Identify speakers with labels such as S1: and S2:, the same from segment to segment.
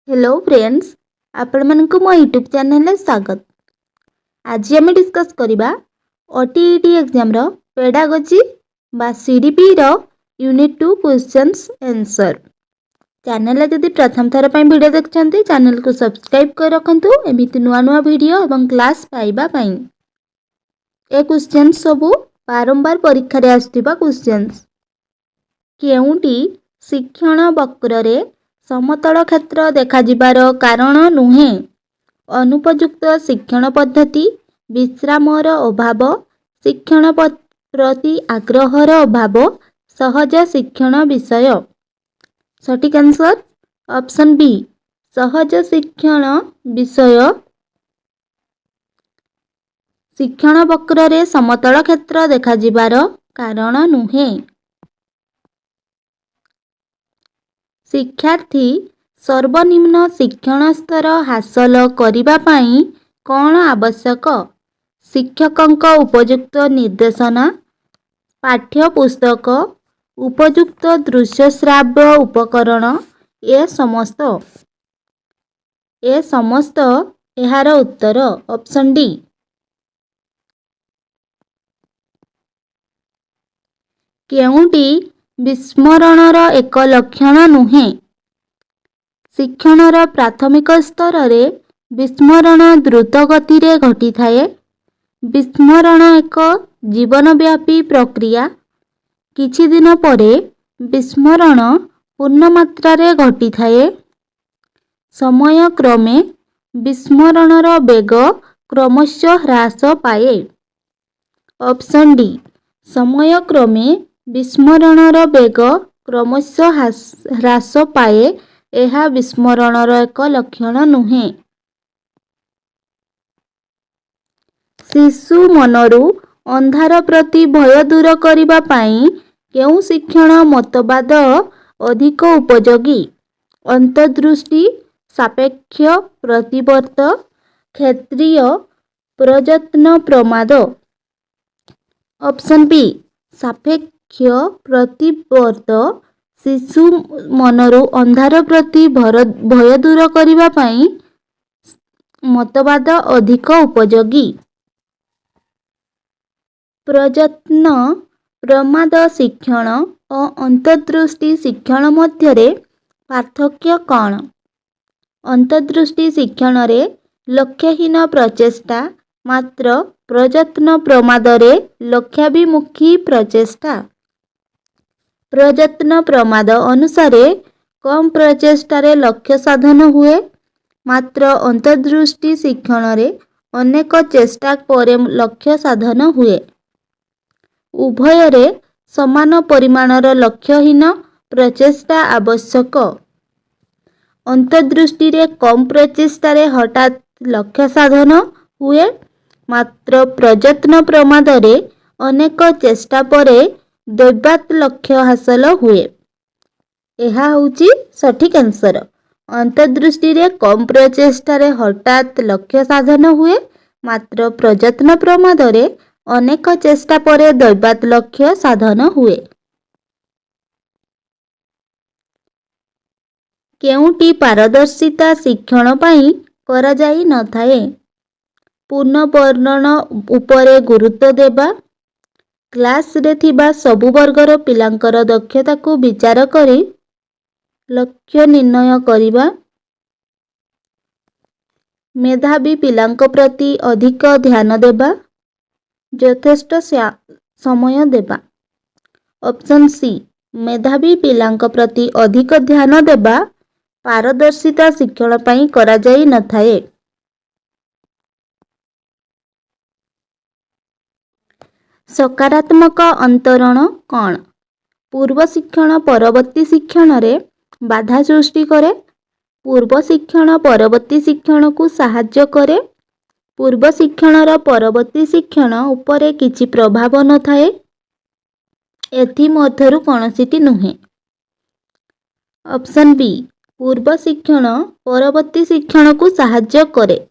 S1: Hello friends, आपण मानकु मो YouTube channel रे स्वागत। आज आम डिस्कस करबा ओटीईटी एग्जाम रो पेडागोजी बा सीडीपी रो यूनिट 2 क्वेश्चंस आंसर। चैनल रे जदि प्रथम थर पई वीडियो देखछंती चैनल को सब्सक्राइब कर रखंतु एमिति नुआ नुआ वीडियो एवं क्लास पाइबा पई। ए क्वेश्चन सबु बारंबार परीक्षा रे आस्थिबा क्वेश्चंस। केउंटी शिक्षण वक्र रे समतल क्षेत्र देखाजिबार कारण नुहे। अनुपयुक्त शिक्षण पद्धति, विश्रामर अभाव, शिक्षण प्रति आग्रहर अभाव, सहज शिक्षण विषय। सटीक आंसर ऑप्शन बी सहज शिक्षण विषय शिक्षण वक्र रे समतल क्षेत्र देखाजिबार कारण नुहे। शिक्षार्थी सर्वनिम्न शिक्षण स्तर हासिल करिबा पई कौन आवश्यक? शिक्षकंक उपयुक्त निर्देशना, पाठ्यपुस्तक, उपयुक्त दृश्य श्राव्य उपकरण, ए समस्त एहार उत्तर ऑप्शन डी। केउंटी विस्मरणर एक लक्षण नुहे। शिक्षणर प्राथमिक स्तर रे विस्मरण द्रुत गति रे घटी थाए। विस्मरण एक जीवनव्यापी प्रक्रिया। किछि दिन परे विस्मरण पूर्ण मात्रा रे घटी थाए। समय क्रमे विस्मरणर बेग क्रमशः ह्रास पाए। ऑप्शन डी समय क्रमे विस्मरणर बेग क्रमशः ह्रास पाए एहा विस्मरणर एक लक्षण नुहे। शिशु मनरु अंधार प्रति भय दूर करिबा पई केउ शिक्षण मतवाद अधिक उपयोगी? अंतर्दृष्टि, सापेक्ष प्रतिवर्त, क्षेत्रीय प्रयत्न प्रमाद। ऑप्शन बी सापेक्ष प्रतिवर्त शिशु मनरु अंधार प्रति भय दूर करिबा पई मतवाद अधिक उपयोगी। प्रयत्न प्रमाद शिक्षण और अंतर्दृष्टि शिक्षण मध्यरे पार्थक्य कौन? अंतर्दृष्टि शिक्षण रे लक्ष्यहीन प्रचेष्टा मात्र प्रयत्न प्रमादरे लक्ष्याभिमुखी प्रचेष्टा। प्रयत्न प्रमाद अनुसारे कम प्रचेष्टारे लक्ष्य साधन हुए। मात्र अंतर्दृष्टि शिक्षण रे अनेक चेष्टा परे लक्ष्य साधन हुए। उभयरे समान परिमाणर लक्ष्यहीन प्रचेष्टा आवश्यक। अंतर्दृष्टि रे कम प्रचेष्टारे हठात लक्ष्य साधन हुए। मात्र प्रयत्न प्रमादरे अनेक चेष्टा परे दैवात लक्ष्य हासिल हुए। एहा होची सठिक आंसर। अंतर्दृष्टि रे कम प्रचेष्टारे हठात लक्ष्य साधन हुए। मात्र प्रयत्न प्रमादरे अनेक चेष्टा परे दैवात लक्ष्य साधन हुए। केउंटी पारदर्शिता शिक्षण पई करा जाई न थाए? पूर्ण वर्णन उपरे गुरुत्व देबा, क्लास रे थिबा सबु वर्गर पिलांकर दक्षता को विचार करी लक्ष्य निर्णय करिबा, मेधावी पिलांक प्रति अधिक ध्यान देबा, यथेष्ट समय देबा। ऑप्शन सी मेधावी पिलांक प्रति अधिक ध्यान देबा पारदर्शिता शिक्षण पई करा जाई न थाए। सकारात्मक अंतरण कौन? पूर्व शिक्षण परवर्ती शिक्षण रे बाधा सृष्टि करे। पूर्व शिक्षण परवर्ती शिक्षण को सहाय्य करे। पूर्व शिक्षणर परवर्ती शिक्षण उपरे किछि प्रभाव न थाए। एथि मध्यरु कोनोसिटी नुहे। ऑप्शन बी पूर्व शिक्षण परवर्ती शिक्षण को सहाय्य करे।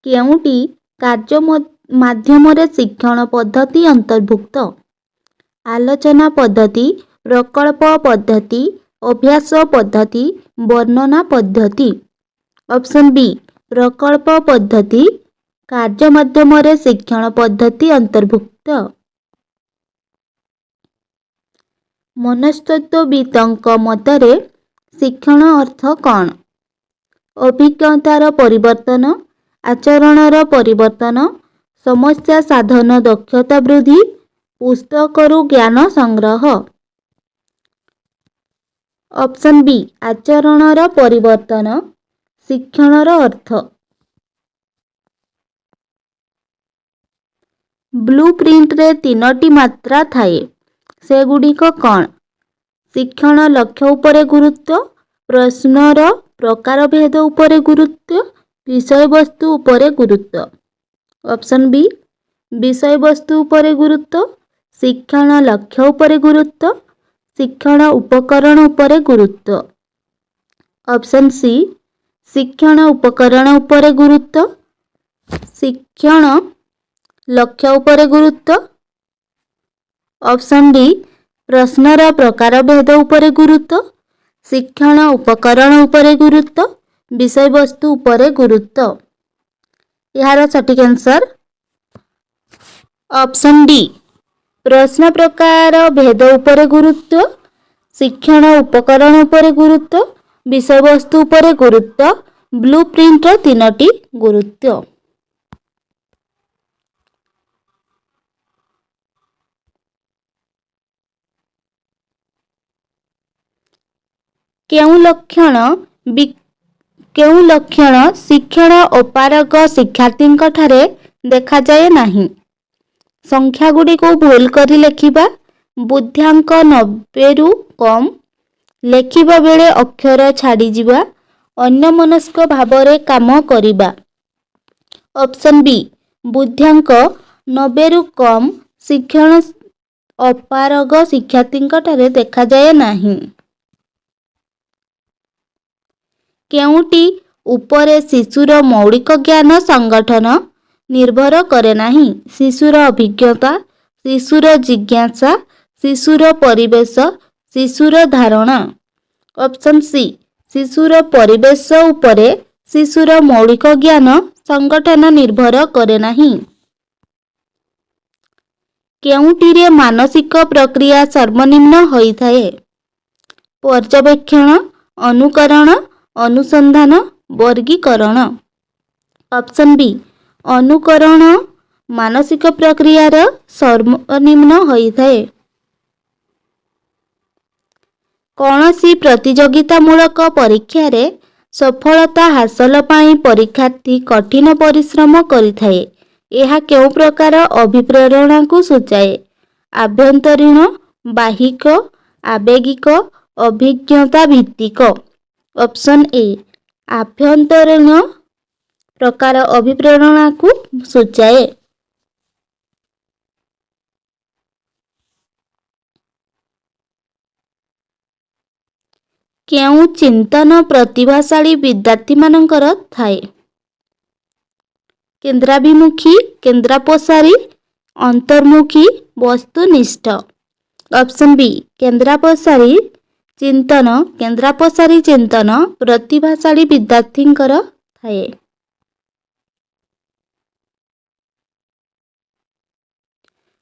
S1: କେଉଁଟି କାର୍ଯ୍ୟ ମାଧ୍ୟମରେ ଶିକ୍ଷଣ ପଦ୍ଧତି ଅନ୍ତର୍ଭୁକ୍ତ? ଆଲୋଚନା ପଦ୍ଧତି, ପ୍ରକଳ୍ପ ପଦ୍ଧତି, ଅଭ୍ୟାସ ପଦ୍ଧତି, ବର୍ଣ୍ଣନା ପଦ୍ଧତି। ଅପସନ୍ ବି ପ୍ରକଳ୍ପ ପଦ୍ଧତି କାର୍ଯ୍ୟ ମାଧ୍ୟମରେ ଶିକ୍ଷଣ ପଦ୍ଧତି ଅନ୍ତର୍ଭୁକ୍ତ। ମନସ୍ତତ୍ତ୍ୱବିଦଙ୍କ ମତରେ ଶିକ୍ଷଣ ଅର୍ଥ କ'ଣ? ଅଭିଜ୍ଞତାର ପରିବର୍ତ୍ତନ, ଆଚରଣର ପରିବର୍ତ୍ତନ, ସମସ୍ୟା ସାଧନ ଦକ୍ଷତା ବୃଦ୍ଧି, ପୁସ୍ତକରୁ ଜ୍ଞାନ ସଂଗ୍ରହ। ଅପସନ୍ ବି ଆଚରଣର ପରିବର୍ତ୍ତନ ଶିକ୍ଷଣର ଅର୍ଥ। ବ୍ଲୁ ପ୍ରିଣ୍ଟରେ 3ଟି ମାତ୍ରା ଥାଏ, ସେଗୁଡ଼ିକ କ'ଣ? ଶିକ୍ଷଣ ଲକ୍ଷ୍ୟ ଉପରେ ଗୁରୁତ୍ୱ, ପ୍ରଶ୍ନର ପ୍ରକାରଭେଦ ଉପରେ ଗୁରୁତ୍ୱ, ବିଷୟବସ୍ତୁ ଉପରେ ଗୁରୁତ୍ୱ। ଅପସନ୍ ବି ବିଷୟବସ୍ତୁ ଉପରେ ଗୁରୁତ୍ୱ, ଶିକ୍ଷଣ ଲକ୍ଷ୍ୟ ଉପରେ ଗୁରୁତ୍ୱ, ଶିକ୍ଷଣ ଉପକରଣ ଉପରେ ଗୁରୁତ୍ୱ। ଅପସନ୍ ସି ଶିକ୍ଷଣ ଉପକରଣ ଉପରେ ଗୁରୁତ୍ୱ, ଶିକ୍ଷଣ ଲକ୍ଷ୍ୟ ଉପରେ ଗୁରୁତ୍ୱ। ଅପସନ୍ ଡି ପ୍ରଶ୍ନର ପ୍ରକାରଭେଦ ଉପରେ ଗୁରୁତ୍ୱ, ଶିକ୍ଷଣ ଉପକରଣ ଉପରେ ଗୁରୁତ୍ୱ, ବିଷୟବସ୍ତୁ ଉପରେ ଗୁରୁତ୍ୱ। ଏହାର ସଠିକ୍ ଆନ୍ସର୍ ଅପସନ୍ ଡି ପ୍ରଶ୍ନ ପ୍ରକାର ଭେଦ ଉପରେ ଗୁରୁତ୍ୱ, ଶିକ୍ଷଣ ଉପକରଣ ଉପରେ ଗୁରୁତ୍ୱ, ବିଷୟବସ୍ତୁ ଉପରେ ଗୁରୁତ୍ୱ। ବ୍ଲୁ ପ୍ରିଣ୍ଟର 3ଟି ଗୁରୁତ୍ୱ। କେଉଁ ଲକ୍ଷଣ ଶିକ୍ଷଣ ଅପାରଗ ଶିକ୍ଷାର୍ଥୀଙ୍କଠାରେ ଦେଖାଯାଏ ନାହିଁ? ସଂଖ୍ୟାଗୁଡ଼ିକୁ ଭୁଲ କରି ଲେଖିବା, ବୁଦ୍ଧ୍ୟାଙ୍କ 90ରୁ କମ୍, ଲେଖିବା ବେଳେ ଅକ୍ଷର ଛାଡ଼ିଯିବା, ଅନ୍ୟମନସ୍କ ଭାବରେ କାମ କରିବା। ଅପସନ୍ ବି ବୁଦ୍ଧ୍ୟାଙ୍କ 90ରୁ କମ୍ ଶିକ୍ଷଣ ଅପାରଗ ଶିକ୍ଷାର୍ଥୀଙ୍କଠାରେ ଦେଖାଯାଏ ନାହିଁ। କେଉଁଟି ଉପରେ ଶିଶୁର ମୌଳିକ ଜ୍ଞାନ ସଂଗଠନ ନିର୍ଭର କରେ ନାହିଁ? ଶିଶୁର ଅଭିଜ୍ଞତା, ଶିଶୁର ଜିଜ୍ଞାସା, ଶିଶୁର ପରିବେଶ, ଶିଶୁର ଧାରଣା। ଅପସନ୍ ସି ଶିଶୁର ପରିବେଶ ଉପରେ ଶିଶୁର ମୌଳିକ ଜ୍ଞାନ ସଂଗଠନ ନିର୍ଭର କରେ ନାହିଁ। କେଉଁଟିରେ ମାନସିକ ପ୍ରକ୍ରିୟା ସର୍ବନିମ୍ନ ହୋଇଥାଏ? ପର୍ଯ୍ୟବେକ୍ଷଣ, ଅନୁକରଣ, ଅନୁସନ୍ଧାନ, ବର୍ଗୀକରଣ। ଅପସନ୍ ବି ଅନୁକରଣ ମାନସିକ ପ୍ରକ୍ରିୟାର ସର୍ବନିମ୍ନ ହୋଇଥାଏ। କୌଣସି ପ୍ରତିଯୋଗିତାମୂଳକ ପରୀକ୍ଷାରେ ସଫଳତା ହାସଲ ପାଇଁ ପରୀକ୍ଷାର୍ଥୀ କଠିନ ପରିଶ୍ରମ କରିଥାଏ। ଏହା କେଉଁ ପ୍ରକାର ଅଭିପ୍ରେରଣାକୁ ସୂଚାଏ? ଆଭ୍ୟନ୍ତରୀଣ, ବାହ୍ୟିକ, ଆବେଗିକ, ଅଭିଜ୍ଞତା ଭିତ୍ତିକ। ଅପସନ୍ ଏ ଆଭ୍ୟନ୍ତରୀଣ ପ୍ରକାର ଅଭିପ୍ରେରଣାକୁ ସୂଚାଏ। କେଉଁ ଚିନ୍ତନ ପ୍ରତିଭାଶାଳୀ ବିଦ୍ୟାର୍ଥୀମାନଙ୍କର ଥାଏ? କେନ୍ଦ୍ରାଭିମୁଖୀ, କେନ୍ଦ୍ରାପସାରୀ, ଅନ୍ତର୍ମୁଖୀ, ବସ୍ତୁନିଷ୍ଠ। ଅପସନ୍ ବି କେନ୍ଦ୍ରାପସାରୀ ଚିନ୍ତନ ପ୍ରତିଭାଶାଳୀ ବିଦ୍ୟାର୍ଥୀଙ୍କର ଥାଏ।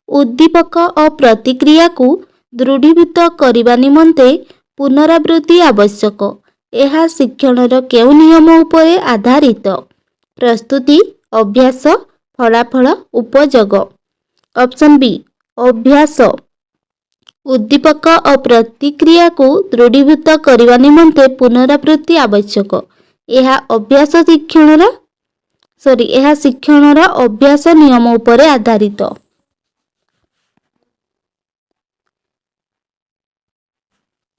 S1: ଉଦ୍ଦୀପକ ଓ ପ୍ରତିକ୍ରିୟାକୁ ଦୃଢ଼ୀଭୂତ କରିବା ନିମନ୍ତେ ପୁନରାବୃତ୍ତି ଆବଶ୍ୟକ। ଏହା ଶିକ୍ଷଣର କେଉଁ ନିୟମ ଉପରେ ଆଧାରିତ? ପ୍ରସ୍ତୁତି, ଅଭ୍ୟାସ, ଫଳାଫଳ, ଉପଯୋଗ। ଅପସନ୍ ବି ଅଭ୍ୟାସ ଉଦ୍ଦୀପକ ଓ ପ୍ରତିକ୍ରିୟାକୁ ଦୃଢ଼ୀଭୂତ କରିବା ନିମନ୍ତେ ପୁନରାବୃତ୍ତି ଆବଶ୍ୟକ। ଏହା ଶିକ୍ଷଣର ଅଭ୍ୟାସ ନିୟମ ଉପରେ ଆଧାରିତ।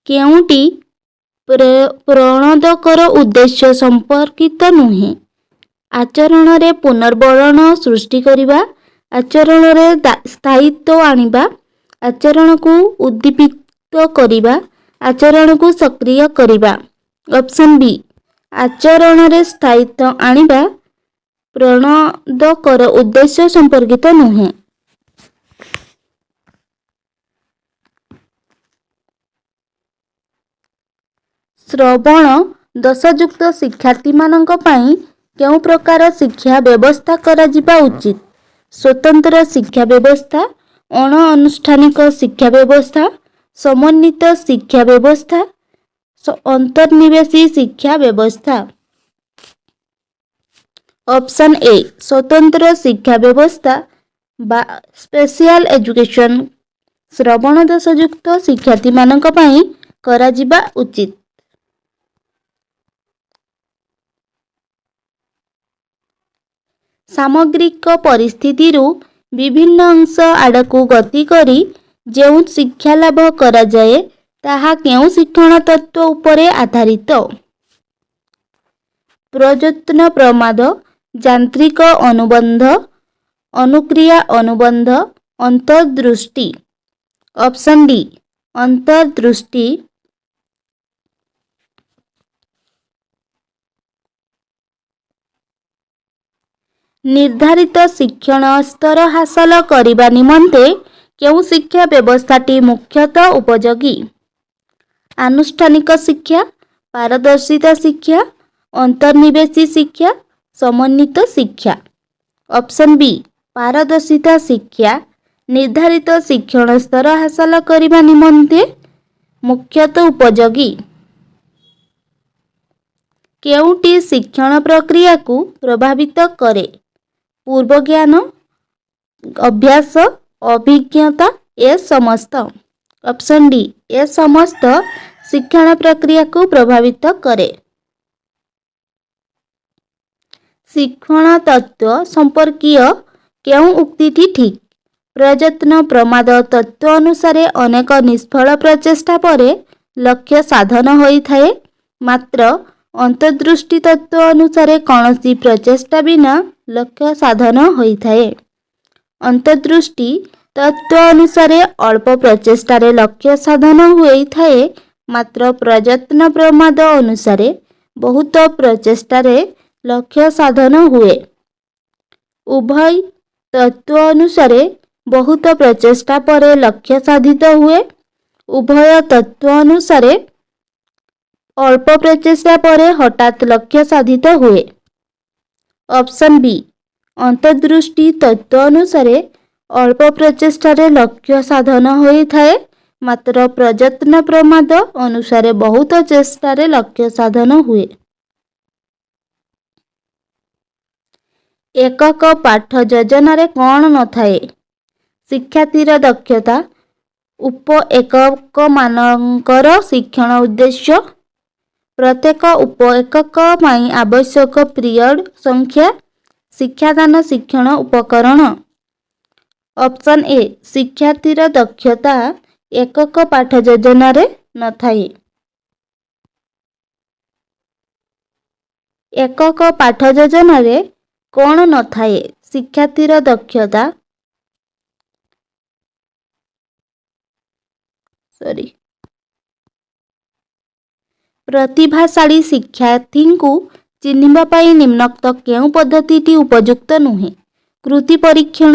S1: କେଉଁଟି ପ୍ରଣୋଦକର ଉଦ୍ଦେଶ୍ୟ ସମ୍ପର୍କିତ ନୁହେଁ? ଆଚରଣରେ ପୁନର୍ବଳନ ସୃଷ୍ଟି କରିବା, ଆଚରଣରେ ସ୍ଥାୟିତ୍ୱ ଆଣିବା, ଆଚରଣକୁ ଉଦ୍ଦୀପିତ କରିବା, ଆଚରଣକୁ ସକ୍ରିୟ କରିବା। ଅପସନ୍ ବି ଆଚରଣରେ ସ୍ଥାୟିତ୍ୱ ଆଣିବା, ପ୍ରଣୋଦକର ଉଦ୍ଦେଶ୍ୟ ସମ୍ପର୍କିତ ନୁହେଁ। ଶ୍ରବଣ ଦୋଷଯୁକ୍ତ ଶିକ୍ଷାର୍ଥୀମାନଙ୍କ ପାଇଁ କେଉଁ ପ୍ରକାର ଶିକ୍ଷା ବ୍ୟବସ୍ଥା କରାଯିବା ଉଚିତ? ସ୍ୱତନ୍ତ୍ର ଶିକ୍ଷା ବ୍ୟବସ୍ଥା, ଅଣ ଆନୁଷ୍ଠାନିକ ଶିକ୍ଷା ବ୍ୟବସ୍ଥା, ସମନ୍ୱିତ ଶିକ୍ଷା ବ୍ୟବସ୍ଥା, ଅନ୍ତର୍ନିବେଶୀ ଶିକ୍ଷା ବ୍ୟବସ୍ଥା। ଅପସନ୍ ଏ ସ୍ୱତନ୍ତ୍ର ଶିକ୍ଷା ବ୍ୟବସ୍ଥା ବା ସ୍ପେସିଆଲ ଏଜୁକେସନ ଶ୍ରବଣ ଦୋଷଯୁକ୍ତ ଶିକ୍ଷାର୍ଥୀମାନଙ୍କ ପାଇଁ କରାଯିବା ଉଚିତ। ସାମଗ୍ରିକ ପରିସ୍ଥିତିରୁ ବିଭିନ୍ନ ଅଂଶ ଆଡ଼କୁ ଗତି କରି ଯେଉଁ ଶିକ୍ଷା ଲାଭ କରାଯାଏ ତାହା କେଉଁ ଶିକ୍ଷଣ ତତ୍ତ୍ୱ ଉପରେ ଆଧାରିତ? ପ୍ରଯତ୍ନ ପ୍ରମାଦ, ଯାନ୍ତ୍ରିକ ଅନୁବନ୍ଧ, ଅନୁକ୍ରିୟା ଅନୁବନ୍ଧ, ଅନ୍ତର୍ଦୃଷ୍ଟି। Option D ଅନ୍ତର୍ଦୃଷ୍ଟି। ନିର୍ଦ୍ଧାରିତ ଶିକ୍ଷଣ ସ୍ତର ହାସଲ କରିବା ନିମନ୍ତେ କେଉଁ ଶିକ୍ଷା ବ୍ୟବସ୍ଥାଟି ମୁଖ୍ୟତଃ ଉପଯୋଗୀ? ଆନୁଷ୍ଠାନିକ ଶିକ୍ଷା, ପାରଦର୍ଶିତା ଶିକ୍ଷା, ଅନ୍ତର୍ନିବେଶୀ ଶିକ୍ଷା, ସମନ୍ୱିତ ଶିକ୍ଷା। ଅପସନ୍ ବି ପାରଦର୍ଶିତା ଶିକ୍ଷା ନିର୍ଦ୍ଧାରିତ ଶିକ୍ଷଣ ସ୍ତର ହାସଲ କରିବା ନିମନ୍ତେ ମୁଖ୍ୟତଃ ଉପଯୋଗୀ। କେଉଁଟି ଶିକ୍ଷଣ ପ୍ରକ୍ରିୟାକୁ ପ୍ରଭାବିତ କରେ? ପୂର୍ବ ଜ୍ଞାନ, ଅଭ୍ୟାସ, ଅଭିଜ୍ଞତା, ଏ ସମସ୍ତ। ଅପସନ୍ ଡି ଏ ସମସ୍ତ ଶିକ୍ଷଣ ପ୍ରକ୍ରିୟାକୁ ପ୍ରଭାବିତ କରେ। ଶିକ୍ଷଣ ତତ୍ତ୍ୱ ସମ୍ପର୍କୀୟ କେଉଁ ଉକ୍ତିଟି ଠିକ୍? ପ୍ରଯତ୍ନ ପ୍ରମାଦ ତତ୍ତ୍ୱ ଅନୁସାରେ ଅନେକ ନିଷ୍ଫଳ ପ୍ରଚେଷ୍ଟା ପରେ ଲକ୍ଷ୍ୟ ସାଧନ ହୋଇଥାଏ, ମାତ୍ର ଅନ୍ତର୍ଦୃଷ୍ଟି ତତ୍ତ୍ୱ ଅନୁସାରେ କୌଣସି ପ୍ରଚେଷ୍ଟା ବିନା ଲକ୍ଷ୍ୟ ସାଧନ ହୋଇଥାଏ। ଅନ୍ତର୍ଦୃଷ୍ଟି ତତ୍ତ୍ୱ ଅନୁସାରେ ଅଳ୍ପ ପ୍ରଚେଷ୍ଟାରେ ଲକ୍ଷ୍ୟ ସାଧନ ହୋଇଥାଏ, ମାତ୍ର ପ୍ରଯତ୍ନ ପ୍ରମାଦ ଅନୁସାରେ ବହୁତ ପ୍ରଚେଷ୍ଟାରେ ଲକ୍ଷ୍ୟ ସାଧନ ହୁଏ। ଉଭୟ ତତ୍ତ୍ୱ ଅନୁସାରେ ବହୁତ ପ୍ରଚେଷ୍ଟା ପରେ ଲକ୍ଷ୍ୟ ସାଧିତ ହୁଏ। ଉଭୟ ତତ୍ତ୍ୱ ଅନୁସାରେ ଅଳ୍ପ ପ୍ରଚେଷ୍ଟା ପରେ ହଠାତ୍ ଲକ୍ଷ୍ୟ ସାଧିତ ହୁଏ। ଅପସନ୍ ବି ଅନ୍ତର୍ଦୃଷ୍ଟି ତତ୍ତ୍ୱ ଅନୁସାରେ ଅଳ୍ପ ପ୍ରଚେଷ୍ଟାରେ ଲକ୍ଷ୍ୟ ସାଧନ ହୋଇଥାଏ, ମାତ୍ର ପ୍ରଯତ୍ନ ପ୍ରମାଦ ଅନୁସାରେ ବହୁତ ଚେଷ୍ଟାରେ ଲକ୍ଷ୍ୟ ସାଧନ ହୁଏ। ଏକକ ପାଠ ଯୋଜନାରେ କ'ଣ ନଥାଏ? ଶିକ୍ଷାର୍ଥୀର ଦକ୍ଷତା, ଉପ ଏକକମାନଙ୍କର ଶିକ୍ଷଣ ଉଦ୍ଦେଶ୍ୟ, ପ୍ରତ୍ୟେକ ଉପ ଏକକ ପାଇଁ ଆବଶ୍ୟକ ପିରିୟଡ଼ ସଂଖ୍ୟା, ଶିକ୍ଷାଦାନ ଶିକ୍ଷଣ ଉପକରଣ। ଅପସନ୍ ଏ ଶିକ୍ଷାର୍ଥୀର ଦକ୍ଷତା ଏକକ ପାଠ ଯୋଜନାରେ ନଥାଏ। ଏକକ ପାଠ ଯୋଜନାରେ କ'ଣ ନଥାଏ? ଶିକ୍ଷାର୍ଥୀର ଦକ୍ଷତା ପ୍ରତିଭାଶାଳୀ ଶିକ୍ଷାର୍ଥୀଙ୍କୁ ଚିହ୍ନିବା ପାଇଁ ନିମ୍ନୋକ୍ତ କେଉଁ ପଦ୍ଧତିଟି ଉପଯୁକ୍ତ ନୁହେଁ? କୃତି ପରୀକ୍ଷଣ,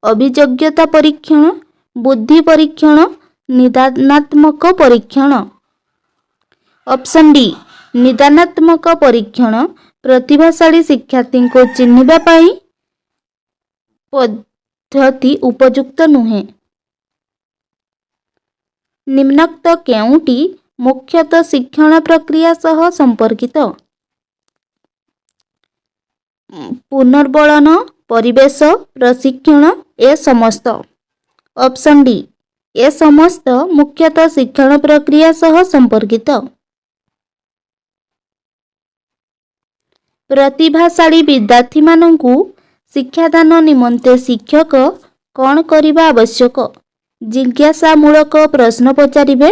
S1: ଅଭିଯୋଗ୍ୟତା ପରୀକ୍ଷଣ, ବୁଦ୍ଧି ପରୀକ୍ଷଣ, ନିଦାନାତ୍ମକ ପରୀକ୍ଷଣ। ଅପସନ୍ ଡି ନିଦାନାତ୍ମକ ପରୀକ୍ଷଣ ପ୍ରତିଭାଶାଳୀ ଶିକ୍ଷାର୍ଥୀଙ୍କୁ ଚିହ୍ନିବା ପାଇଁ ପଦ୍ଧତି ଉପଯୁକ୍ତ ନୁହେଁ। ନିମ୍ନୋକ୍ତ କେଉଁଟି ମୁଖ୍ୟତଃ ଶିକ୍ଷଣ ପ୍ରକ୍ରିୟା ସହ ସମ୍ପର୍କିତ? ପୁନର୍ବଳନ, ପରିବେଶ, ପ୍ରଶିକ୍ଷଣ, ଏ ସମସ୍ତ। ଅପସନ୍ ଡି ଏ ସମସ୍ତ ମୁଖ୍ୟତଃ ଶିକ୍ଷଣ ପ୍ରକ୍ରିୟା ସହ ସମ୍ପର୍କିତ। ପ୍ରତିଭାଶାଳୀ ବିଦ୍ୟାର୍ଥୀମାନଙ୍କୁ ଶିକ୍ଷାଦାନ ନିମନ୍ତେ ଶିକ୍ଷକ କ'ଣ କରିବା ଆବଶ୍ୟକ? ଜିଜ୍ଞାସାମୂଳକ ପ୍ରଶ୍ନ ପଚାରିବେ,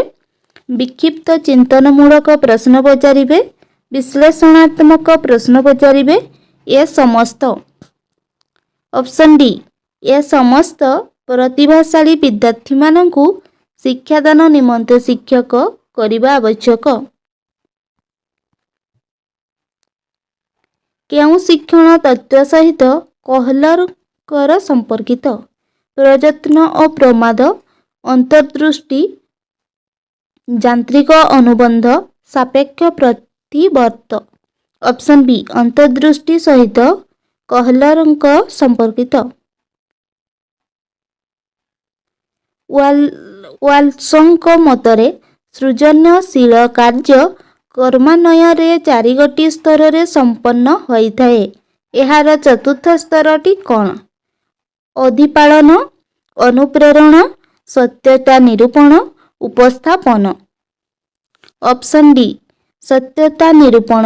S1: ବିକ୍ଷିପ୍ତ ଚିନ୍ତନମୂଳକ ପ୍ରଶ୍ନ ପଚାରିବେ, ବିଶ୍ଳେଷଣାତ୍ମକ ପ୍ରଶ୍ନ ପଚାରିବେ, ଏ ସମସ୍ତ। ଅପସନ୍ ଡି ଏ ସମସ୍ତ ପ୍ରତିଭାଶାଳୀ ବିଦ୍ୟାର୍ଥୀମାନଙ୍କୁ ଶିକ୍ଷାଦାନ ନିମନ୍ତେ ଶିକ୍ଷକ କରିବା ଆବଶ୍ୟକ। କେଉଁ ଶିକ୍ଷଣ ତତ୍ତ୍ୱ ସହିତ କୋହଲରଙ୍କର ସମ୍ପର୍କିତ? ପ୍ରଯତ୍ନ ଓ ପ୍ରମାଦ, ଅନ୍ତର୍ଦୃଷ୍ଟି, ଯାନ୍ତ୍ରିକ ଅନୁବନ୍ଧ, ସାପେକ୍ଷ ପ୍ରତିବର୍ତ୍ତ। ଅପସନ୍ ବି ଅନ୍ତର୍ଦୃଷ୍ଟି ସହିତ କୋହଲରଙ୍କ ସମ୍ପର୍କିତ। ୱାଲ୍ସଙ୍କ ମତରେ ସୃଜନଶୀଳ କାର୍ଯ୍ୟ କ୍ରମାନ୍ୱୟରେ 4ଗୋଟି ସ୍ତରରେ ସମ୍ପନ୍ନ ହୋଇଥାଏ। ଏହାର ଚତୁର୍ଥ ସ୍ତରଟି କ'ଣ? ଅଧିପାଳନ, ଅନୁପ୍ରେରଣ, ସତ୍ୟତା ନିରୂପଣ, ଉପସ୍ଥାପନ। ଅପସନ୍ ଡି ସତ୍ୟତା ନିରୂପଣ।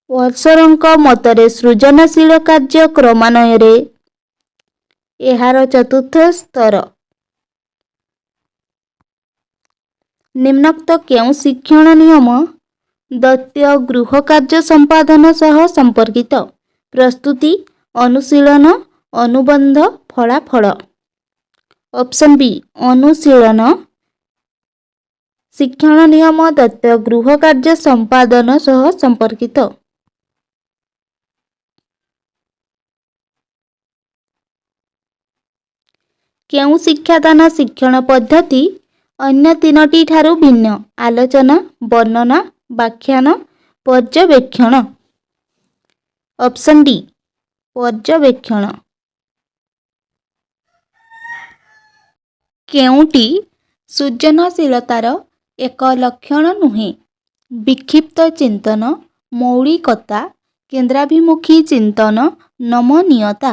S1: ୱାଲ୍ସଙ୍କ ମତରେ ସୃଜନଶୀଳ କାର୍ଯ୍ୟ କ୍ରମାନ୍ୱୟରେ ଏହାର ଚତୁର୍ଥ ସ୍ତର। ନିମ୍ନୋକ୍ତ କେଉଁ ଶିକ୍ଷଣ ନିୟମ ଦୈତ୍ୟ ଗୃହ କାର୍ଯ୍ୟ ସମ୍ପାଦନ ସହ ସମ୍ପର୍କିତ? ପ୍ରସ୍ତୁତି, ଅନୁଶୀଳନ, ଅନୁବନ୍ଧ, ଫଳାଫଳ। ଅପସନ୍ ବି ଅନୁଶୀଳନ। ଶିକ୍ଷଣ ନିୟମ ଦୈତ୍ୟ ଗୃହ କାର୍ଯ୍ୟ ସମ୍ପାଦନ ସହ ସମ୍ପର୍କିତ। କେଉଁ ଶିକ୍ଷାଦାନ ଶିକ୍ଷଣ ପଦ୍ଧତି ଅନ୍ୟ ତିନୋଟି ଠାରୁ ଭିନ୍ନ? ଆଲୋଚନା, ବର୍ଣ୍ଣନା, ବ୍ୟାଖ୍ୟାନ, ପର୍ଯ୍ୟବେକ୍ଷଣ। ଅପସନ୍ ଡି ପର୍ଯ୍ୟବେକ୍ଷଣ। କେଉଁଟି ସୃଜନଶୀଳତାର ଏକ ଲକ୍ଷଣ ନୁହେଁ? ବିକ୍ଷିପ୍ତ ଚିନ୍ତନ, ମୌଳିକତା, କେନ୍ଦ୍ରାଭିମୁଖୀ ଚିନ୍ତନ, ନମନୀୟତା।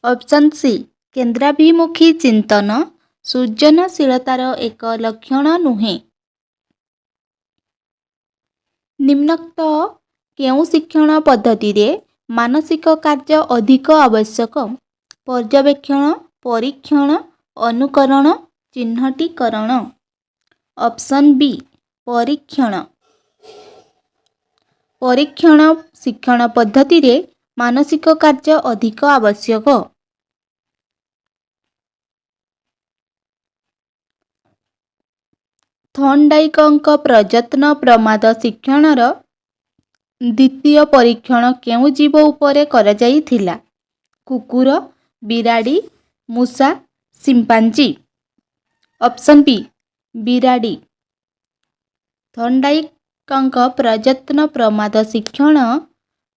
S1: ଅପସନ୍ ସି କେନ୍ଦ୍ରାଭିମୁଖୀ ଚିନ୍ତନ ସୃଜନଶୀଳତାର ଏକ ଲକ୍ଷଣ ନୁହେଁ। ନିମ୍ନୋକ୍ତ କେଉଁ ଶିକ୍ଷଣ ପଦ୍ଧତିରେ ମାନସିକ କାର୍ଯ୍ୟ ଅଧିକ ଆବଶ୍ୟକ? ପର୍ଯ୍ୟବେକ୍ଷଣ, ପରୀକ୍ଷଣ, ଅନୁକରଣ, ଚିହ୍ନଟୀକରଣ। ଅପସନ୍ ବି ପରୀକ୍ଷଣ। ପରୀକ୍ଷଣ ଶିକ୍ଷଣ ପଦ୍ଧତିରେ ମାନସିକ କାର୍ଯ୍ୟ ଅଧିକ ଆବଶ୍ୟକ। ଥର୍ଣ୍ଡାଇକଙ୍କ ପ୍ରଯତ୍ନ ପ୍ରମାଦ ଶିକ୍ଷଣର ଦ୍ୱିତୀୟ ପରୀକ୍ଷଣ କେଉଁ ଜୀବ ଉପରେ କରାଯାଇଥିଲା? କୁକୁର, ବିରାଡ଼ି, ମୂଷା, ସିମ୍ପାଞ୍ଜି। ଅପସନ୍ ବି ବିରାଡ଼ି। ଥର୍ଣ୍ଡାଇକଙ୍କ ପ୍ରଯତ୍ନ ପ୍ରମାଦ ଶିକ୍ଷଣ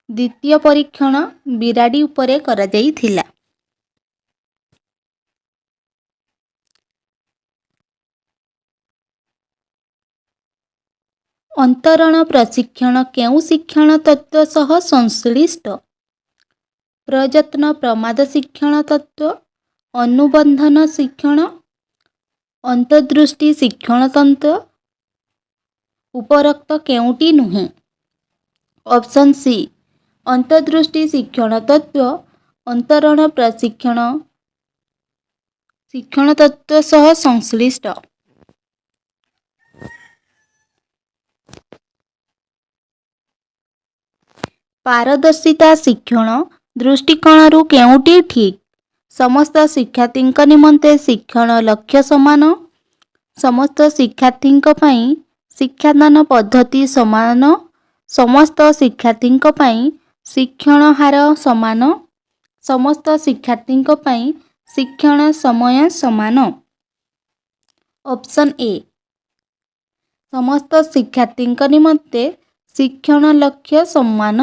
S1: ଦ୍ୱିତୀୟ ପରୀକ୍ଷଣ ବିରାଡ଼ି ଉପରେ କରାଯାଇଥିଲା। ଅନ୍ତରଣ ପ୍ରଶିକ୍ଷଣ କେଉଁ ଶିକ୍ଷଣ ତତ୍ତ୍ୱ ସହ ସଂଶ୍ଳିଷ୍ଟ? ପ୍ରଯତ୍ନ ପ୍ରମାଦ ଶିକ୍ଷଣ ତତ୍ତ୍ୱ, ଅନୁବନ୍ଧନ ଶିକ୍ଷଣ, ଅନ୍ତର୍ଦୃଷ୍ଟି ଶିକ୍ଷଣ ତତ୍ତ୍ୱ। ଉପରୋକ୍ତ କେଉଁଟି ନୁହେଁ? ଅପସନ୍ ସି ଅନ୍ତର୍ଦୃଷ୍ଟି ଶିକ୍ଷଣ ତତ୍ତ୍ୱ ଅନ୍ତରଣ ପ୍ରଶିକ୍ଷଣ ଶିକ୍ଷଣ ତତ୍ତ୍ୱ ସହ ସଂଶ୍ଳିଷ୍ଟ। ପାରଦର୍ଶିତା ଶିକ୍ଷଣ ଦୃଷ୍ଟିକୋଣରୁ କେଉଁଟି ଠିକ୍? ସମସ୍ତ ଶିକ୍ଷାର୍ଥୀଙ୍କ ନିମନ୍ତେ ଶିକ୍ଷଣ ଲକ୍ଷ୍ୟ ସମାନ, ସମସ୍ତ ଶିକ୍ଷାର୍ଥୀଙ୍କ ପାଇଁ ଶିକ୍ଷାଦାନ ପଦ୍ଧତି ସମାନ, ସମସ୍ତ ଶିକ୍ଷାର୍ଥୀଙ୍କ ପାଇଁ ଶିକ୍ଷଣ ହାର ସମାନ, ସମସ୍ତ ଶିକ୍ଷାର୍ଥୀଙ୍କ ପାଇଁ ଶିକ୍ଷଣ ସମୟ ସମାନ। ଅପସନ୍ ଏ ସମସ୍ତ ଶିକ୍ଷାର୍ଥୀଙ୍କ ନିମନ୍ତେ ଶିକ୍ଷଣ ଲକ୍ଷ୍ୟ ସମାନ।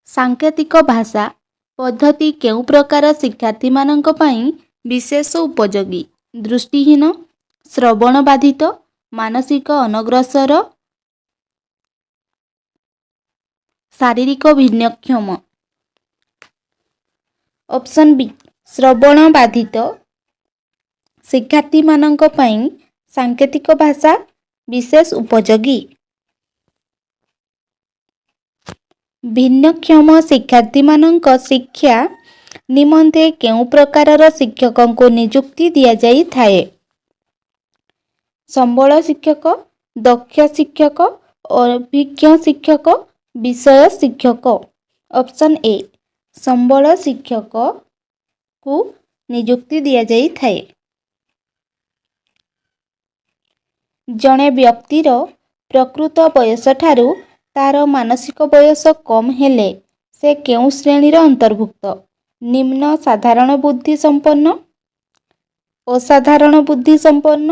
S1: ସାଙ୍କେତିକ ଭାଷା ପଦ୍ଧତି କେଉଁ ପ୍ରକାର ଶିକ୍ଷାର୍ଥୀମାନଙ୍କ ପାଇଁ ବିଶେଷ ଉପଯୋଗୀ? ଦୃଷ୍ଟିହୀନ, ଶ୍ରବଣ ବାଧିତ, ମାନସିକ ଅନଗ୍ରସର, ଶାରୀରିକ ଭିନ୍ନକ୍ଷମ। ଅପସନ୍ ବି ଶ୍ରବଣ ବାଧିତ ଶିକ୍ଷାର୍ଥୀମାନଙ୍କ ପାଇଁ ସାଙ୍କେତିକ ଭାଷା ବିଶେଷ ଉପଯୋଗୀ। ଭିନ୍ନକ୍ଷମ ଶିକ୍ଷାର୍ଥୀମାନଙ୍କ ଶିକ୍ଷା ନିମନ୍ତେ କେଉଁ ପ୍ରକାରର ଶିକ୍ଷକଙ୍କୁ ନିଯୁକ୍ତି ଦିଆଯାଇଥାଏ? ସମ୍ବଳ ଶିକ୍ଷକ, ଦକ୍ଷ ଶିକ୍ଷକ, ଅଭିଜ୍ଞ ଶିକ୍ଷକ, ବିଷୟ ଶିକ୍ଷକ। ଅପସନ୍ ଏ ସମ୍ବଳ ଶିକ୍ଷକକୁ ନିଯୁକ୍ତି ଦିଆଯାଇଥାଏ। ଜଣେ ବ୍ୟକ୍ତିର ପ୍ରକୃତ ବୟସଠାରୁ ତାର ମାନସିକ ବୟସ କମ୍ ହେଲେ ସେ କେଉଁ ଶ୍ରେଣୀର ଅନ୍ତର୍ଭୁକ୍ତ? ନିମ୍ନ ସାଧାରଣ ବୁଦ୍ଧି ସମ୍ପନ୍ନ, ଅସାଧାରଣ ବୁଦ୍ଧି ସମ୍ପନ୍ନ,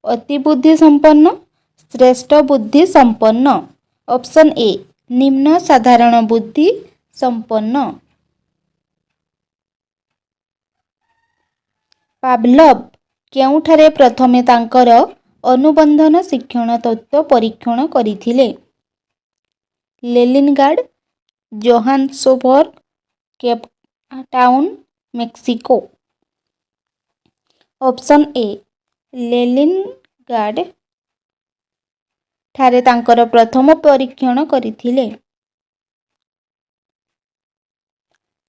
S1: ଅତି ବୁଦ୍ଧି ସମ୍ପନ୍ନ, ଶ୍ରେଷ୍ଠ ବୁଦ୍ଧି ସମ୍ପନ୍ନ। ଅପସନ୍ ଏ ନିମ୍ନ ସାଧାରଣ ବୁଦ୍ଧି ସମ୍ପନ୍ନ। ପାଭଲଭ୍ କେଉଁଠାରେ ପ୍ରଥମେ ତାଙ୍କର ଅନୁବନ୍ଧନ ଶିକ୍ଷଣ ତତ୍ତ୍ୱ ପରୀକ୍ଷଣ କରିଥିଲେ? Leningrad, Johannesburg, Cape Town, Mexico. Option A Leningrad ଠାରେ ତାଙ୍କର ପ୍ରଥମ ପରୀକ୍ଷଣ କରିଥିଲେ।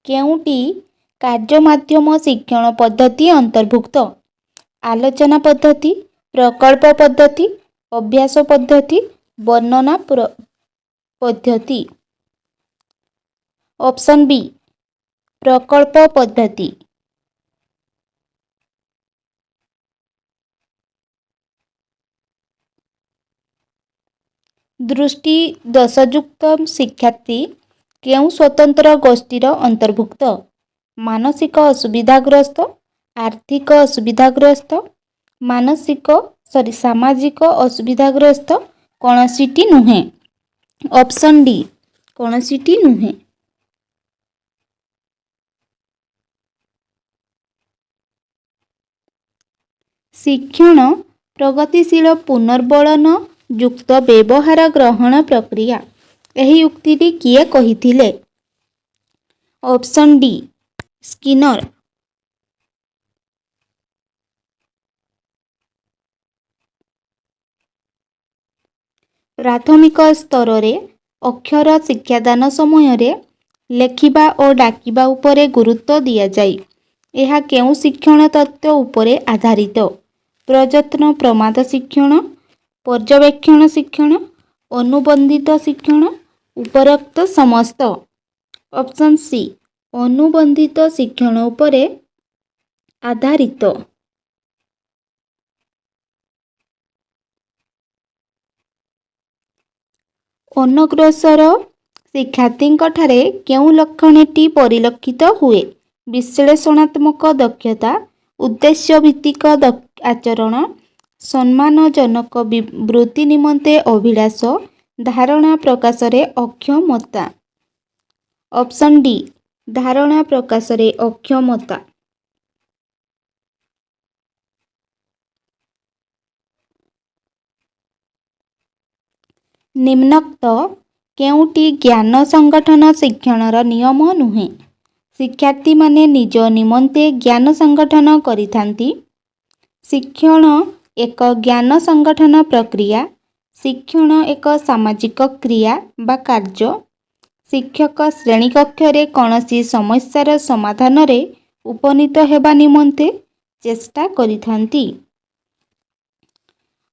S1: କେଉଁଟି କାର୍ଯ୍ୟ ମାଧ୍ୟମ ଶିକ୍ଷଣ ପଦ୍ଧତି ଅନ୍ତର୍ଭୁକ୍ତ? ଆଲୋଚନା ପଦ୍ଧତି, ପ୍ରକଳ୍ପ ପଦ୍ଧତି, ଅଭ୍ୟାସ ପଦ୍ଧତି, ବର୍ଣ୍ଣନା ପଦ୍ଧତି। ଅପସନ୍ ବି ପ୍ରକଳ୍ପ ପଦ୍ଧତି। ଦୃଷ୍ଟି ଦୋଷଯୁକ୍ତ ଶିକ୍ଷାର୍ଥୀ କେଉଁ ସ୍ୱତନ୍ତ୍ର ଗୋଷ୍ଠୀର ଅନ୍ତର୍ଭୁକ୍ତ? ମାନସିକ ଅସୁବିଧାଗ୍ରସ୍ତ, ଆର୍ଥିକ ଅସୁବିଧାଗ୍ରସ୍ତ, ସାମାଜିକ ଅସୁବିଧାଗ୍ରସ୍ତ, କୌଣସିଟି ନୁହେଁ। ଅପସନ୍ ଡି କୌଣସିଟି ନୁହେଁ। ଶିକ୍ଷଣ ପ୍ରଗତିଶୀଳ ପୁନର୍ବଳନ ଯୁକ୍ତ ବ୍ୟବହାର ଗ୍ରହଣ ପ୍ରକ୍ରିୟା। ଏହି ଉକ୍ତିଟି କିଏ କହିଥିଲେ? Option D Skinner. ପ୍ରାଥମିକ ସ୍ତରରେ ଅକ୍ଷର ଶିକ୍ଷାଦାନ ସମୟରେ ଲେଖିବା ଓ ଡାକିବା ଉପରେ ଗୁରୁତ୍ୱ ଦିଆଯାଏ। ଏହା କେଉଁ ଶିକ୍ଷଣ ତତ୍ତ୍ୱ ଉପରେ ଆଧାରିତ? ପ୍ରଯତ୍ନ ପ୍ରମାଦ ଶିକ୍ଷଣ, ପର୍ଯ୍ୟବେକ୍ଷଣ ଶିକ୍ଷଣ, ଅନୁବନ୍ଧିତ ଶିକ୍ଷଣ, ଉପରୋକ୍ତ ସମସ୍ତ। ଅପସନ୍ ସି ଅନୁବନ୍ଧିତ ଶିକ୍ଷଣ ଉପରେ ଆଧାରିତ। ଅନଗ୍ରସର ଶିକ୍ଷାର୍ଥୀଙ୍କଠାରେ କେଉଁ ଲକ୍ଷଣଟି ପରିଲକ୍ଷିତ ହୁଏ? ବିଶ୍ଳେଷଣାତ୍ମକ ଦକ୍ଷତା, ଉଦ୍ଦେଶ୍ୟଭିତ୍ତିକ ଆଚରଣ, ସମ୍ମାନଜନକ ବୃତ୍ତି ନିମନ୍ତେ ଅଭିଳାଷ, ଧାରଣା ପ୍ରକାଶରେ ଅକ୍ଷମତା। ଅପସନ୍ ଡି ଧାରଣା ପ୍ରକାଶରେ ଅକ୍ଷମତା। ନିମ୍ନୋକ୍ତ କେଉଁଟି ଜ୍ଞାନ ସଂଗଠନ ଶିକ୍ଷଣର ନିୟମ ନୁହେଁ? ଶିକ୍ଷାର୍ଥୀମାନେ ନିଜ ନିମନ୍ତେ ଜ୍ଞାନ ସଂଗଠନ କରିଥାନ୍ତି। ଶିକ୍ଷଣ ଏକ ଜ୍ଞାନ ସଂଗଠନ ପ୍ରକ୍ରିୟା। ଶିକ୍ଷଣ ଏକ ସାମାଜିକ କ୍ରିୟା ବା କାର୍ଯ୍ୟ। ଶିକ୍ଷକ ଶ୍ରେଣୀକକ୍ଷରେ କୌଣସି ସମସ୍ୟାର ସମାଧାନରେ ଉପନୀତ ହେବା ନିମନ୍ତେ ଚେଷ୍ଟା କରିଥାନ୍ତି।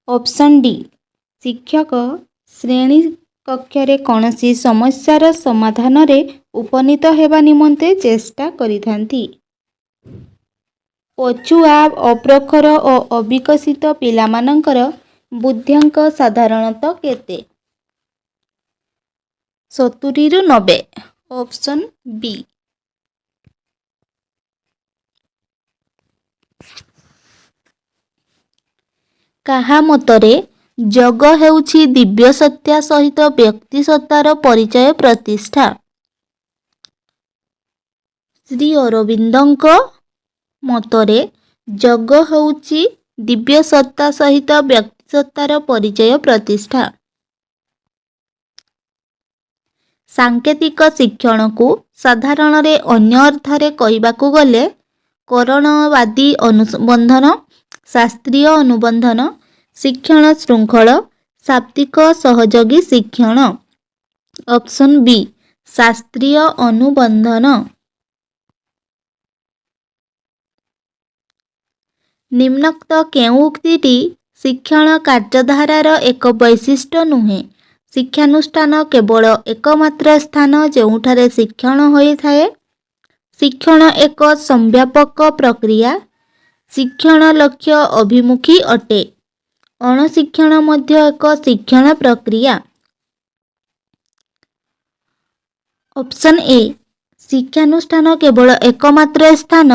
S1: ଅପସନ୍ ଡି ଶିକ୍ଷକ ଶ୍ରେଣୀକକ୍ଷରେ କୌଣସି ସମସ୍ୟାର ସମାଧାନରେ ଉପନୀତ ହେବା ନିମନ୍ତେ ଚେଷ୍ଟା କରିଥାନ୍ତି। ପଛୁଆ, ଅପ୍ରଖର ଓ ଅବିକଶିତ ପିଲାମାନଙ୍କର ବୁଦ୍ଧ୍ୟାଙ୍କ ସାଧାରଣତଃ କେତେ? 70ରୁ 90। Option B. କାହା ମତରେ ଯୋଗ ହେଉଛି ଦିବ୍ୟ ସତ୍ତା ସହିତ ବ୍ୟକ୍ତି ସତ୍ତାର ପରିଚୟ ପ୍ରତିଷ୍ଠା? ଶ୍ରୀ ଅରବିନ୍ଦଙ୍କ ମତରେ ଯୋଗ ହେଉଛି ଦିବ୍ୟ ସତ୍ତା ସହିତ ବ୍ୟକ୍ତି ସତ୍ତାର ପରିଚୟ ପ୍ରତିଷ୍ଠା। ସାଙ୍କେତିକ ଶିକ୍ଷଣକୁ ସାଧାରଣରେ ଅନ୍ୟ ଅର୍ଥରେ କହିବାକୁ ଗଲେ କରଣବାଦୀ ଅନୁବନ୍ଧନ, ଶାସ୍ତ୍ରୀୟ ଅନୁବନ୍ଧନ, ଶିକ୍ଷଣ ଶୃଙ୍ଖଳ, ଶାବ୍ଦିକ ସହଯୋଗୀ ଶିକ୍ଷଣ। ଅପସନ୍ ବି ଶାସ୍ତ୍ରୀୟ ଅନୁବନ୍ଧନ। ନିମ୍ନୋକ୍ତ କେଉଁ ଉକ୍ତିଟି ଶିକ୍ଷଣ କାର୍ଯ୍ୟଧାରାର ଏକ ବୈଶିଷ୍ଟ୍ୟ ନୁହେଁ? ଶିକ୍ଷାନୁଷ୍ଠାନ କେବଳ ଏକମାତ୍ର ସ୍ଥାନ ଯେଉଁଠାରେ ଶିକ୍ଷଣ ହୋଇଥାଏ। ଶିକ୍ଷଣ ଏକ ସମ୍ବ୍ୟାପକ ପ୍ରକ୍ରିୟା। ଶିକ୍ଷଣ ଲକ୍ଷ୍ୟ ଅଭିମୁଖୀ ଅଟେ। ଅଣଶିକ୍ଷଣ ମଧ୍ୟ ଏକ ଶିକ୍ଷଣ ପ୍ରକ୍ରିୟା। ଅପସନ୍ ଏ ଶିକ୍ଷାନୁଷ୍ଠାନ କେବଳ ଏକମାତ୍ର ସ୍ଥାନ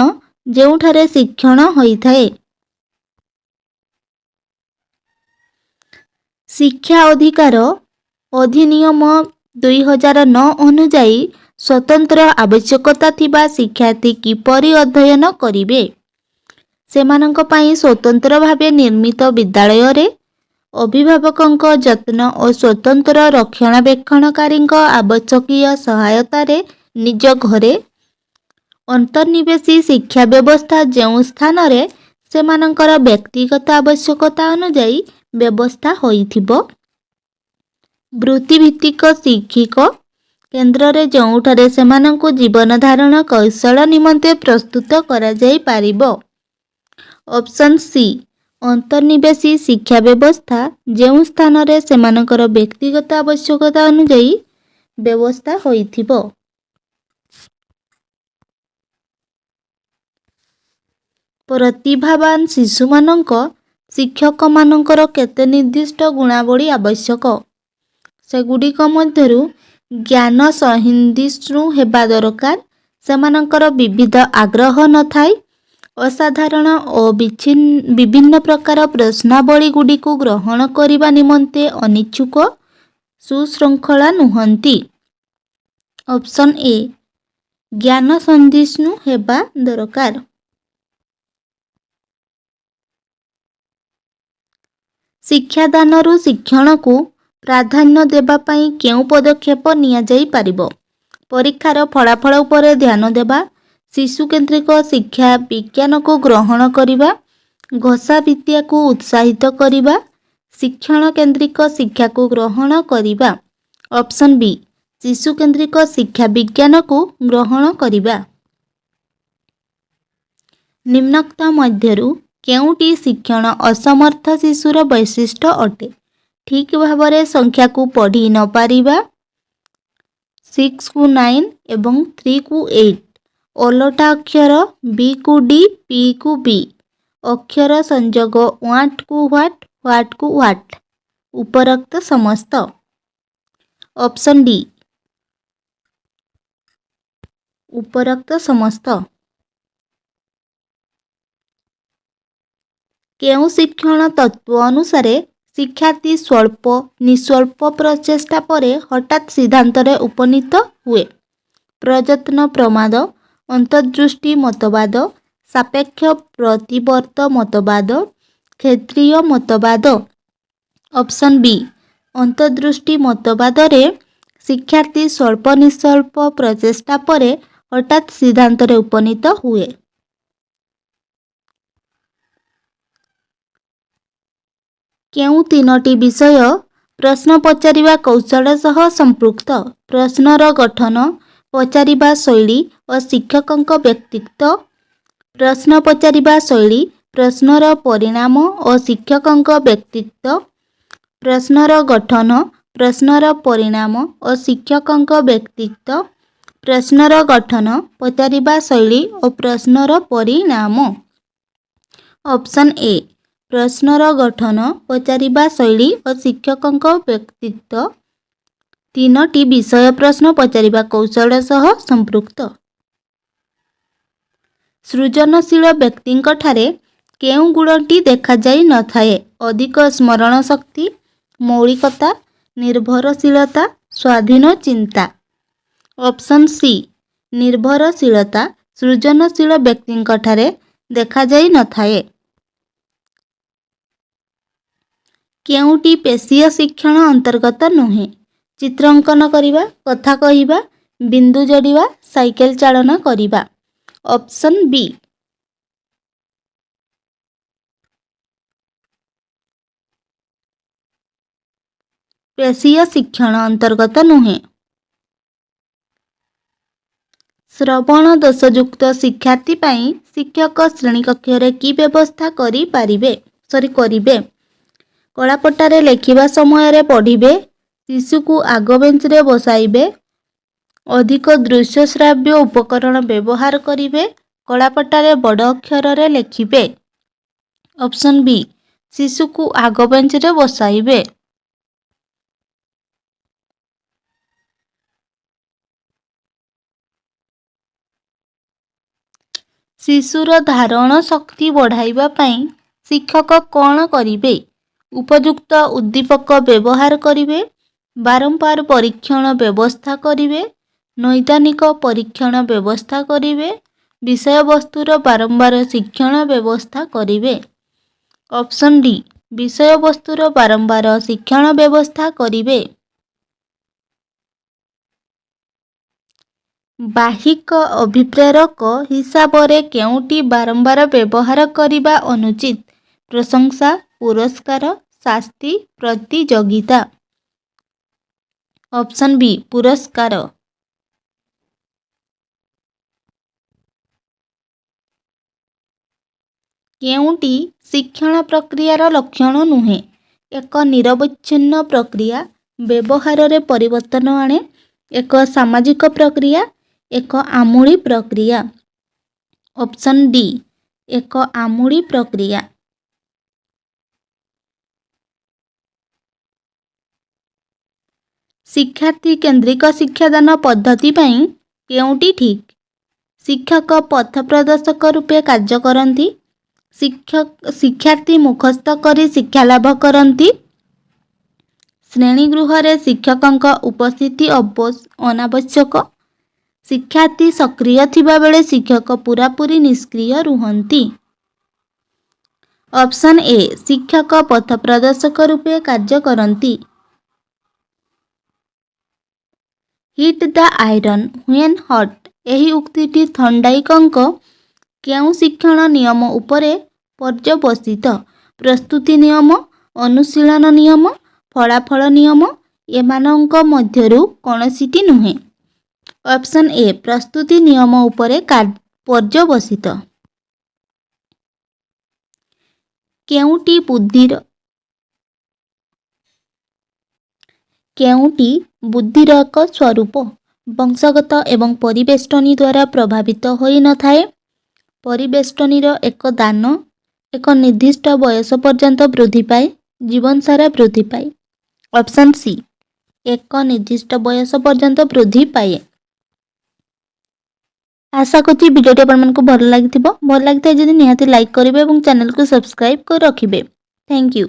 S1: ଯେଉଁଠାରେ ଶିକ୍ଷଣ ହୋଇଥାଏ। ଶିକ୍ଷା ଅଧିକାର ଅଧିନିୟମ 2009 ଅନୁଯାୟୀ ସ୍ୱତନ୍ତ୍ର ଆବଶ୍ୟକତା ଥିବା ଶିକ୍ଷାର୍ଥୀ କିପରି ଅଧ୍ୟୟନ କରିବେ? ସେମାନଙ୍କ ପାଇଁ ସ୍ୱତନ୍ତ୍ର ଭାବେ ନିର୍ମିତ ବିଦ୍ୟାଳୟରେ ଅଭିଭାବକଙ୍କ ଯତ୍ନ ଓ ସ୍ୱତନ୍ତ୍ର ରକ୍ଷଣାବେକ୍ଷଣକାରୀଙ୍କ ଆବଶ୍ୟକୀୟ ସହାୟତାରେ ନିଜ ଘରେ ଅନ୍ତର୍ନିବେଶୀ ଶିକ୍ଷା ବ୍ୟବସ୍ଥା ଯେଉଁ ସ୍ଥାନରେ ସେମାନଙ୍କର ବ୍ୟକ୍ତିଗତ ଆବଶ୍ୟକତା ଅନୁଯାୟୀ ବ୍ୟବସ୍ଥା ହୋଇଥିବ। ବୃତ୍ତିଭିତ୍ତିକ ଶୈକ୍ଷିକ କେନ୍ଦ୍ରରେ ଯେଉଁଠାରେ ସେମାନଙ୍କୁ ଜୀବନ ଧାରଣ କୌଶଳ ନିମନ୍ତେ ପ୍ରସ୍ତୁତ କରାଯାଇପାରିବ। ଅପସନ୍ ସି ଅନ୍ତର୍ନିବେଶୀ ଶିକ୍ଷା ବ୍ୟବସ୍ଥା ଯେଉଁ ସ୍ଥାନରେ ସେମାନଙ୍କର ବ୍ୟକ୍ତିଗତ ଆବଶ୍ୟକତା ଅନୁଯାୟୀ ବ୍ୟବସ୍ଥା ହୋଇଥିବ। ପ୍ରତିଭାବାନ ଶିଶୁମାନଙ୍କ ଶିକ୍ଷକମାନଙ୍କର କେତେ ନିର୍ଦ୍ଦିଷ୍ଟ ଗୁଣାବଳୀ ଆବଶ୍ୟକ? ସେଗୁଡ଼ିକ ମଧ୍ୟରୁ ଜ୍ଞାନ ସହିଷ୍ଣୁ ହେବା ଦରକାର। ସେମାନଙ୍କର ବିବିଧ ଆଗ୍ରହ ନଥାଇ ଅସାଧାରଣ ଓ ବିଭିନ୍ନ ପ୍ରକାର ପ୍ରଶ୍ନାବଳୀଗୁଡ଼ିକୁ ଗ୍ରହଣ କରିବା ନିମନ୍ତେ ଅନିଚ୍ଛୁକ, ସୁଶୃଙ୍ଖଳା ନୁହନ୍ତି। ଅପସନ୍ ଏ ଜ୍ଞାନ ସହିଷ୍ଣୁ ହେବା ଦରକାର। ଶିକ୍ଷାଦାନରୁ ଶିକ୍ଷଣକୁ ପ୍ରାଧାନ୍ୟ ଦେବା ପାଇଁ କେଉଁ ପଦକ୍ଷେପ ନିଆଯାଇପାରିବ? ପରୀକ୍ଷାର ଫଳାଫଳ ଉପରେ ଧ୍ୟାନ ଦେବା, ଶିଶୁକେନ୍ଦ୍ରିକ ଶିକ୍ଷା ବିଜ୍ଞାନକୁ ଗ୍ରହଣ କରିବା, ଘୋଷା ବିଦ୍ୟାକୁ ଉତ୍ସାହିତ କରିବା, ଶିକ୍ଷଣ କେନ୍ଦ୍ରିକ ଶିକ୍ଷାକୁ ଗ୍ରହଣ କରିବା। ଅପସନ୍ ବି ଶିଶୁକେନ୍ଦ୍ରିକ ଶିକ୍ଷା ବିଜ୍ଞାନକୁ ଗ୍ରହଣ କରିବା। ନିମ୍ନୋକ୍ତ ମଧ୍ୟରୁ କେଉଁଟି ଶିକ୍ଷଣ ଅସମର୍ଥ ଶିଶୁର ବୈଶିଷ୍ଟ୍ୟ ଅଟେ? ଠିକ୍ ଭାବରେ ସଂଖ୍ୟାକୁ ପଢ଼ି ନ ପାରିବା, 6 କୁ 9 ଏବଂ 3 କୁ 8, ଓଲଟା ଅକ୍ଷର B କୁ D, P କୁ B, ଅକ୍ଷର ସଂଯୋଗ ହ୍ୱାଟ୍ କୁ ହ୍ୱାଟ୍, ହ୍ୱାଟ୍ କୁ ହ୍ୱାଟ୍, ଉପରୋକ୍ତ ସମସ୍ତ। ଅପସନ୍ ଡି ଉପରୋକ୍ତ ସମସ୍ତ। କେଉଁ ଶିକ୍ଷଣ ତତ୍ତ୍ୱ ଅନୁସାରେ ଶିକ୍ଷାର୍ଥୀ ସ୍ୱଳ୍ପ ନିଃସ୍ୱଳ୍ପ ପ୍ରଚେଷ୍ଟା ପରେ ହଠାତ୍ ସିଦ୍ଧାନ୍ତରେ ଉପନୀତ ହୁଏ? ପ୍ରଯତ୍ନ ପ୍ରମାଦ, ଅନ୍ତର୍ଦୃଷ୍ଟି ମତବାଦ, ସାପେକ୍ଷ ପ୍ରତିବର୍ତ୍ତ ମତବାଦ, କ୍ଷେତ୍ରୀୟ ମତବାଦ। ଅପସନ୍ ବି ଅନ୍ତର୍ଦୃଷ୍ଟି ମତବାଦରେ ଶିକ୍ଷାର୍ଥୀ ସ୍ୱଳ୍ପ ନିଃସ୍ୱଳ୍ପ ପ୍ରଚେଷ୍ଟା ପରେ ହଠାତ୍ ସିଦ୍ଧାନ୍ତରେ ଉପନୀତ ହୁଏ। କେଉଁ ତିନୋଟି ବିଷୟ ପ୍ରଶ୍ନ ପଚାରିବା କୌଶଳ ସହ ସମ୍ପୃକ୍ତ? ପ୍ରଶ୍ନର ଗଠନ, ପଚାରିବା ଶୈଳୀ ଓ ଶିକ୍ଷକଙ୍କ ବ୍ୟକ୍ତିତ୍ୱ। ପ୍ରଶ୍ନ ପଚାରିବା ଶୈଳୀ, ପ୍ରଶ୍ନର ପରିଣାମ ଓ ଶିକ୍ଷକଙ୍କ ବ୍ୟକ୍ତିତ୍ୱ। ପ୍ରଶ୍ନର ଗଠନ, ପ୍ରଶ୍ନର ପରିଣାମ ଓ ଶିକ୍ଷକଙ୍କ ବ୍ୟକ୍ତିତ୍ୱ। ପ୍ରଶ୍ନର ଗଠନ, ପଚାରିବା ଶୈଳୀ ଓ ପ୍ରଶ୍ନର ପରିଣାମ। ଅପସନ୍ ଏ ପ୍ରଶ୍ନର ଗଠନ, ପଚାରିବା ଶୈଳୀ ଓ ଶିକ୍ଷକଙ୍କ ବ୍ୟକ୍ତିତ୍ୱ ତିନୋଟି ବିଷୟ ପ୍ରଶ୍ନ ପଚାରିବା କୌଶଳ ସହ ସମ୍ପୃକ୍ତ। ସୃଜନଶୀଳ ବ୍ୟକ୍ତିଙ୍କଠାରେ କେଉଁ ଗୁଣଟି ଦେଖାଯାଇ ନଥାଏ? ଅଧିକ ସ୍ମରଣ ଶକ୍ତି, ମୌଳିକତା, ନିର୍ଭରଶୀଳତା, ସ୍ୱାଧୀନ ଚିନ୍ତା। ଅପସନ୍ ସି ନିର୍ଭରଶୀଳତା ସୃଜନଶୀଳ ବ୍ୟକ୍ତିଙ୍କଠାରେ ଦେଖାଯାଇ ନଥାଏ। କେଉଁଟି ପେଶୀୟ ଶିକ୍ଷଣ ଅନ୍ତର୍ଗତ ନୁହେଁ? ଚିତ୍ରାଙ୍କନ କରିବା, କଥା କହିବା, ବିନ୍ଦୁ ଯୋଡ଼ିବା, ସାଇକେଲ ଚାଳନା କରିବା। ଅପସନ୍ ବି ପେଶୀୟ ଶିକ୍ଷଣ ଅନ୍ତର୍ଗତ ନୁହେଁ। ଶ୍ରବଣ ଦୋଷଯୁକ୍ତ ଶିକ୍ଷାର୍ଥୀ ପାଇଁ ଶିକ୍ଷକ ଶ୍ରେଣୀକକ୍ଷରେ କି ବ୍ୟବସ୍ଥା କରିବେ? କଳାପଟାରେ ଲେଖିବା ସମୟରେ ପଢ଼ିବେ, ଶିଶୁକୁ ଆଗ ବେଞ୍ଚରେ ବସାଇବେ, ଅଧିକ ଦୃଶ୍ୟ ଶ୍ରାବ୍ୟ ଉପକରଣ ବ୍ୟବହାର କରିବେ, କଳାପଟାରେ ବଡ଼ ଅକ୍ଷରରେ ଲେଖିବେ। ଅପସନ୍ ବି ଶିଶୁକୁ ଆଗ ବେଞ୍ଚରେ ବସାଇବେ। ଶିଶୁର ଧାରଣ ଶକ୍ତି ବଢ଼ାଇବା ପାଇଁ ଶିକ୍ଷକ କ'ଣ କରିବେ? ଉପଯୁକ୍ତ ଉଦ୍ଦୀପକ ବ୍ୟବହାର କରିବେ, ବାରମ୍ବାର ପରୀକ୍ଷଣ ବ୍ୟବସ୍ଥା କରିବେ, ନୈଦାନିକ ପରୀକ୍ଷଣ ବ୍ୟବସ୍ଥା କରିବେ, ବିଷୟବସ୍ତୁର ବାରମ୍ବାର ଶିକ୍ଷଣ ବ୍ୟବସ୍ଥା କରିବେ। ଅପସନ୍ ଡି ବିଷୟବସ୍ତୁର ବାରମ୍ବାର ଶିକ୍ଷଣ ବ୍ୟବସ୍ଥା କରିବେ। ବାହିକ ଅଭିପ୍ରେରକ ହିସାବରେ କେଉଁଟି ବାରମ୍ବାର ବ୍ୟବହାର କରିବା ଅନୁଚିତ? ପ୍ରଶଂସା, ପୁରସ୍କାର, ଶାସ୍ତି, ପ୍ରତିଯୋଗିତା। ଅପସନ୍ ବି ପୁରସ୍କାର। କେଉଁଟି ଶିକ୍ଷଣ ପ୍ରକ୍ରିୟାର ଲକ୍ଷଣ ନୁହେଁ? ଏକ ନିରବଚ୍ଛିନ୍ନ ପ୍ରକ୍ରିୟା ବ୍ୟବହାରରେ ପରିବର୍ତ୍ତନ ଆଣେ, ଏକ ସାମାଜିକ ପ୍ରକ୍ରିୟା, ଏକ ଆମୂଳୀ ପ୍ରକ୍ରିୟା। ଅପସନ୍ ଡି ଏକ ଆମୂଳୀ ପ୍ରକ୍ରିୟା। ଶିକ୍ଷାର୍ଥୀ କେନ୍ଦ୍ରିକ ଶିକ୍ଷାଦାନ ପଦ୍ଧତି ପାଇଁ କେଉଁଟି ଠିକ୍? ଶିକ୍ଷକ ପଥ ପ୍ରଦର୍ଶକ ରୂପେ କାର୍ଯ୍ୟ କରନ୍ତି, ଶିକ୍ଷାର୍ଥୀ ମୁଖସ୍ଥ କରି ଶିକ୍ଷାଲାଭ କରନ୍ତି, ଶ୍ରେଣୀଗୃହରେ ଶିକ୍ଷକଙ୍କ ଉପସ୍ଥିତି ଅନାବଶ୍ୟକ, ଶିକ୍ଷାର୍ଥୀ ସକ୍ରିୟ ଥିବାବେଳେ ଶିକ୍ଷକ ପୂରାପୂରି ନିଷ୍କ୍ରିୟ ରୁହନ୍ତି। ଅପସନ୍ ଏ ଶିକ୍ଷକ ପଥ ପ୍ରଦର୍ଶକ ରୂପେ କାର୍ଯ୍ୟ କରନ୍ତି। Hit the iron when hot ଏହି ଉକ୍ତିଟି ଥର୍ଣ୍ଡାଇକଙ୍କ କେଉଁ ଶିକ୍ଷଣ ନିୟମ ଉପରେ ପର୍ଯ୍ୟବସିତ? ପ୍ରସ୍ତୁତି ନିୟମ, ଅନୁଶୀଳନ ନିୟମ, ଫଳାଫଳ ନିୟମ, ଏମାନଙ୍କ ମଧ୍ୟରୁ କୌଣସିଟି ନୁହେଁ। ଅପସନ୍ ଏ ପ୍ରସ୍ତୁତି ନିୟମ ଉପରେ ପର୍ଯ୍ୟବସିତ। କେଉଁଟି ବୁଦ୍ଧିର ଏକ ସ୍ୱରୂପ ବଂଶଗତ ଏବଂ ପରିବେଷ୍ଟନୀ ଦ୍ୱାରା ପ୍ରଭାବିତ ହୋଇନଥାଏ? ପରିବେଷ୍ଟନୀର ଏକ ଦାନ ଏକ ନିର୍ଦ୍ଦିଷ୍ଟ ବୟସ ପର୍ଯ୍ୟନ୍ତ ବୃଦ୍ଧି ପାଏ, ଜୀବନସାରା ବୃଦ୍ଧି ପାଏ। ଅପସନ୍ ସି ଏକ ନିର୍ଦ୍ଦିଷ୍ଟ ବୟସ ପର୍ଯ୍ୟନ୍ତ ବୃଦ୍ଧି ପାଏ। ଆଶା କରୁଛି ଭିଡ଼ିଓଟି ଆପଣମାନଙ୍କୁ ଭଲ ଲାଗିଥିବ। ଭଲ ଲାଗିଥାଏ ଯଦି ନିହାତି ଲାଇକ୍ କରିବେ ଏବଂ ଚ୍ୟାନେଲକୁ ସବସ୍କ୍ରାଇବ୍ କରି ରଖିବେ। Thank you.